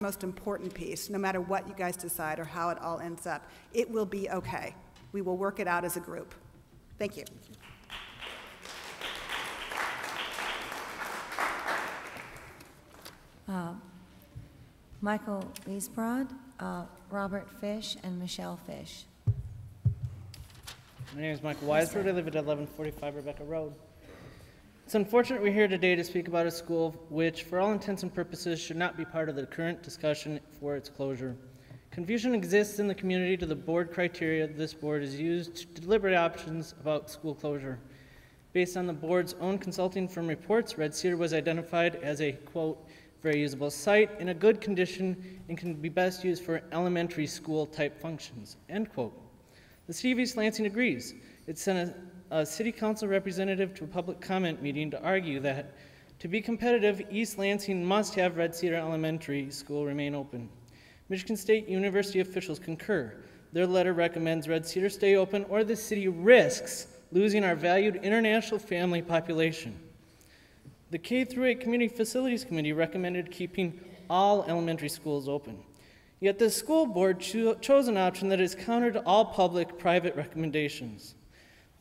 the most important piece. No matter what you guys decide or how it all ends up, it will be okay. We will work it out as a group. Thank you. Michael Leesbrod, Robert Fish, and Michelle Fish. My name is Michael Weisbrod. I live at 1145 Rebecca Road. It's unfortunate we're here today to speak about a school which, for all intents and purposes, should not be part of the current discussion for its closure. Confusion exists in the community to the board criteria this board has used to deliberate options about school closure. Based on the board's own consulting firm reports, Red Cedar was identified as a, quote, very usable site in a good condition and can be best used for elementary school type functions, end quote. The city of East Lansing agrees. It sent a city council representative to a public comment meeting to argue that to be competitive, East Lansing must have Red Cedar Elementary School remain open. Michigan State University officials concur. Their letter recommends Red Cedar stay open or the city risks losing our valued international family population. The K-8 Community Facilities Committee recommended keeping all elementary schools open. Yet the school board chose an option that is counter to all public-private recommendations.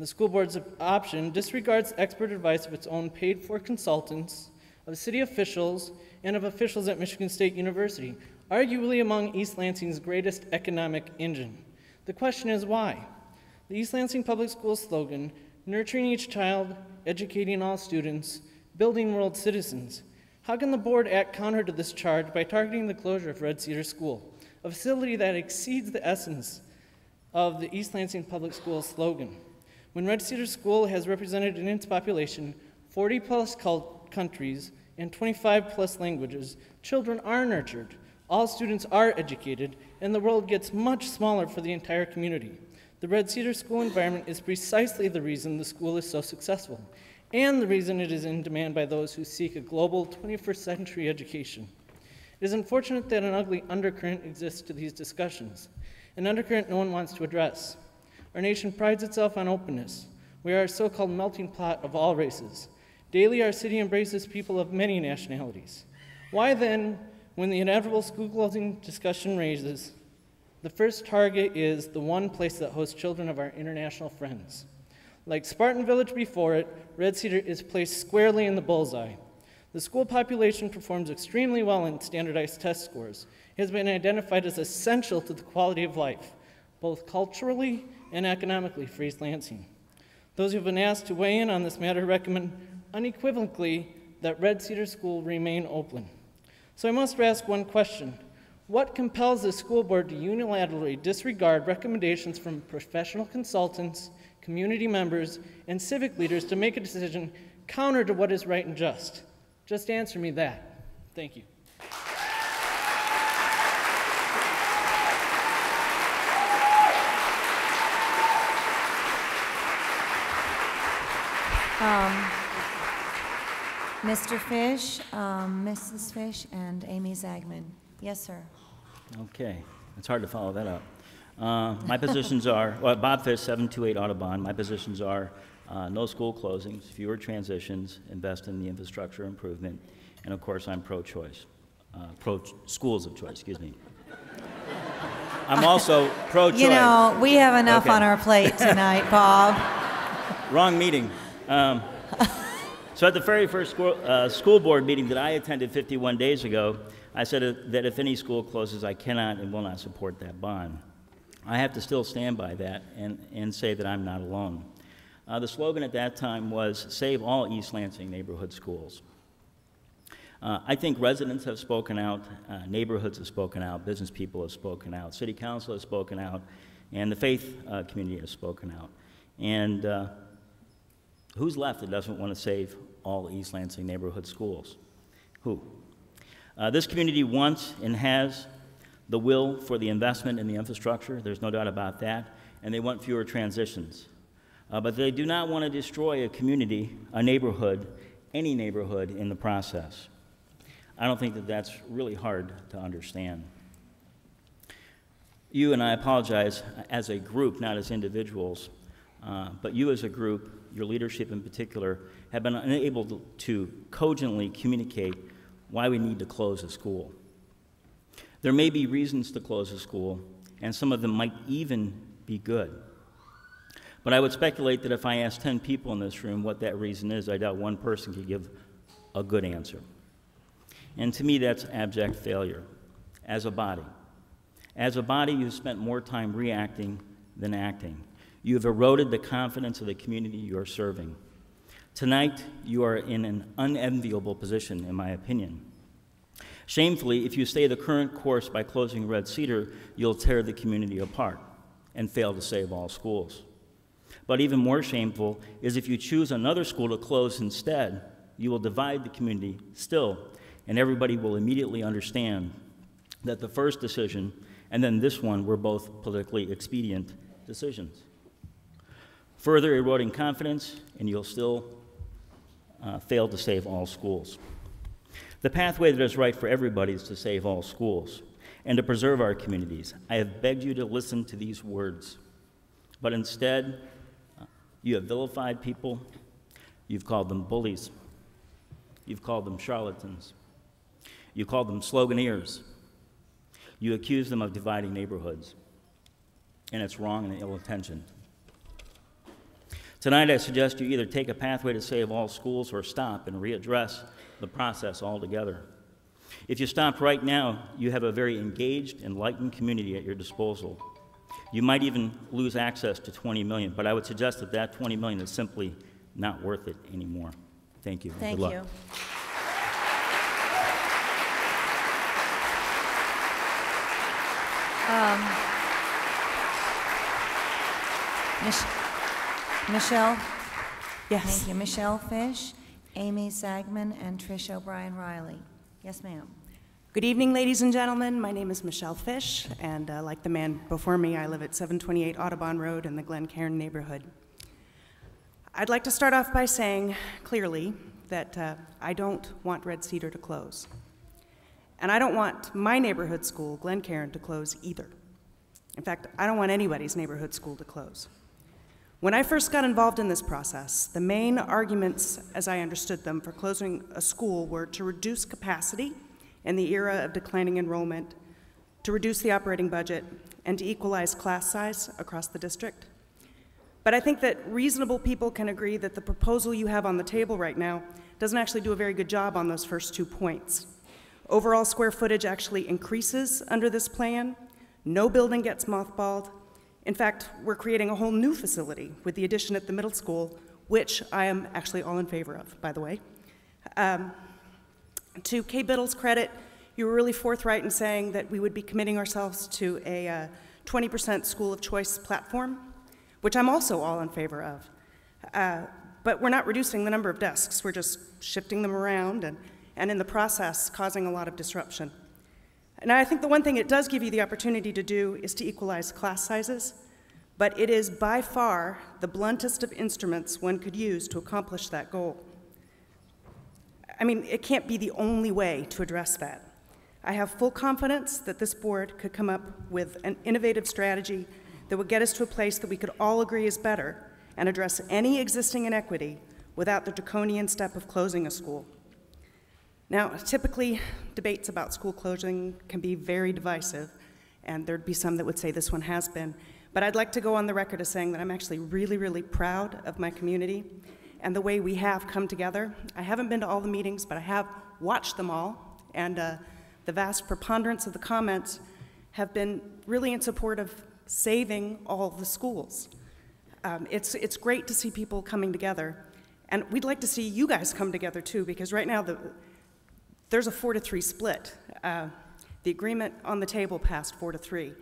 The school board's option disregards expert advice of its own paid-for consultants, of city officials, and of officials at Michigan State University, arguably among East Lansing's greatest economic engine. The question is why? The East Lansing Public Schools slogan, nurturing each child, educating all students, building world citizens. How can the board act counter to this charge by targeting the closure of Red Cedar School, a facility that exceeds the essence of the East Lansing Public Schools slogan? When Red Cedar School has represented in its population 40-plus countries and 25-plus languages, children are nurtured, all students are educated, and the world gets much smaller for the entire community. The Red Cedar School environment is precisely the reason the school is so successful, and the reason it is in demand by those who seek a global 21st century education. It is unfortunate that an ugly undercurrent exists to these discussions, an undercurrent no one wants to address. Our nation prides itself on openness. We are a so-called melting pot of all races. Daily, our city embraces people of many nationalities. Why then, when the inevitable school closing discussion raises, the first target is the one place that hosts children of our international friends? Like Spartan Village before it, Red Cedar is placed squarely in the bullseye. The school population performs extremely well in standardized test scores. It has been identified as essential to the quality of life, both culturally and economically for East Lansing. Those who have been asked to weigh in on this matter recommend unequivocally that Red Cedar School remain open. So I must ask one question. What compels the school board to unilaterally disregard recommendations from professional consultants, community members, and civic leaders to make a decision counter to what is right and just? Just answer me that. Thank you. Mr. Fish, Mrs. Fish, and Amy Zagman. Yes, sir. Okay. It's hard to follow that up. My positions are, well, Bob Fish, 728 Audubon. My positions are no school closings, fewer transitions, invest in the infrastructure improvement, and of course I'm pro-choice, pro-schools of choice, excuse me. I'm also pro-choice. You know, we have enough on our plate tonight, Bob. Wrong meeting. So at the very first school board meeting that I attended 51 days ago, I said that if any school closes, I cannot and will not support that bond. I have to still stand by that and say that I'm not alone. The slogan at that time was, save all East Lansing neighborhood schools. I think residents have spoken out, neighborhoods have spoken out, business people have spoken out, city council has spoken out, and the faith community has spoken out. And who's left that doesn't want to save all East Lansing neighborhood schools? Who? This community wants and has the will for the investment in the infrastructure, there's no doubt about that, and they want fewer transitions. But they do not want to destroy a community, a neighborhood, any neighborhood in the process. I don't think that that's really hard to understand. You, and I apologize, as a group, not as individuals, but you as a group, your leadership in particular, have been unable to cogently communicate why we need to close a school. There may be reasons to close a school, and some of them might even be good. But I would speculate that if I asked 10 people in this room what that reason is, I doubt one person could give a good answer. And to me, that's abject failure as a body. As a body, you've spent more time reacting than acting. You have eroded the confidence of the community you are serving. Tonight, you are in an unenviable position, in my opinion. Shamefully, if you stay the current course by closing Red Cedar, you'll tear the community apart and fail to save all schools. But even more shameful is if you choose another school to close instead, you will divide the community still, and everybody will immediately understand that the first decision and then this one were both politically expedient decisions. Further eroding confidence, and you'll still fail to save all schools. The pathway that is right for everybody is to save all schools and to preserve our communities. I have begged you to listen to these words, but instead, you have vilified people, you've called them bullies, you've called them charlatans, you called them sloganeers, you accuse them of dividing neighborhoods, and it's wrong and ill-intentioned. Tonight, I suggest you either take a pathway to save all schools or stop and readdress the process altogether. If you stop right now, you have a very engaged, enlightened community at your disposal. You might even lose access to $20 million, but I would suggest that that $20 million is simply not worth it anymore. Thank you. Thank Good luck. you. Michelle? Yes. Thank you. Michelle Fish, Amy Zagman, and Trish O'Brien Riley. Yes, ma'am. Good evening, ladies and gentlemen. My name is Michelle Fish, and like the man before me, I live at 728 Audubon Road in the Glencairn neighborhood. I'd like to start off by saying clearly that I don't want Red Cedar to close. And I don't want my neighborhood school, Glencairn, to close either. In fact, I don't want anybody's neighborhood school to close. When I first got involved in this process, the main arguments, as I understood them, for closing a school were to reduce capacity in the era of declining enrollment, to reduce the operating budget, and to equalize class size across the district. But I think that reasonable people can agree that the proposal you have on the table right now doesn't actually do a very good job on those first 2 points. Overall square footage actually increases under this plan. No building gets mothballed. In fact, we're creating a whole new facility with the addition at the middle school, which I am actually all in favor of, by the way. To Kay Biddle's credit, you were really forthright in saying that we would be committing ourselves to a 20% school of choice platform, which I'm also all in favor of. But we're not reducing the number of desks. We're just shifting them around and in the process causing a lot of disruption. And I think the one thing it does give you the opportunity to do is to equalize class sizes, but it is by far the bluntest of instruments one could use to accomplish that goal. I mean, it can't be the only way to address that. I have full confidence that this board could come up with an innovative strategy that would get us to a place that we could all agree is better and address any existing inequity without the draconian step of closing a school. Now, typically, debates about school closing can be very divisive, and there'd be some that would say this one has been. But I'd like to go on the record as saying that I'm actually really, really proud of my community and the way we have come together. I haven't been to all the meetings, but I have watched them all, and the vast preponderance of the comments have been really in support of saving all the schools. It's great to see people coming together, and we'd like to see you guys come together too, because right now there's a 4-3 split. The agreement on the table passed 4-3.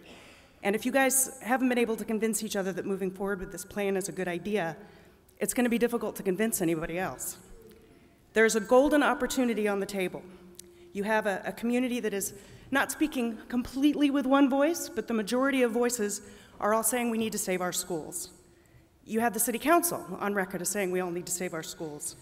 And if you guys haven't been able to convince each other that moving forward with this plan is a good idea, it's going to be difficult to convince anybody else. There's a golden opportunity on the table. You have a community that is not speaking completely with one voice, but the majority of voices are all saying we need to save our schools. You have the city council on record as saying we all need to save our schools.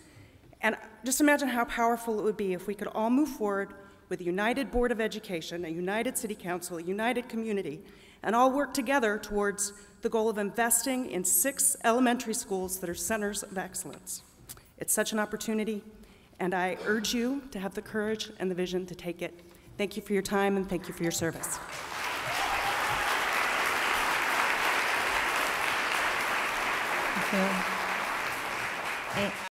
And just imagine how powerful it would be if we could all move forward with a united Board of Education, a united city council, a united community, and all work together towards the goal of investing in 6 elementary schools that are centers of excellence. It's such an opportunity, and I urge you to have the courage and the vision to take it. Thank you for your time, and thank you for your service. Thank you.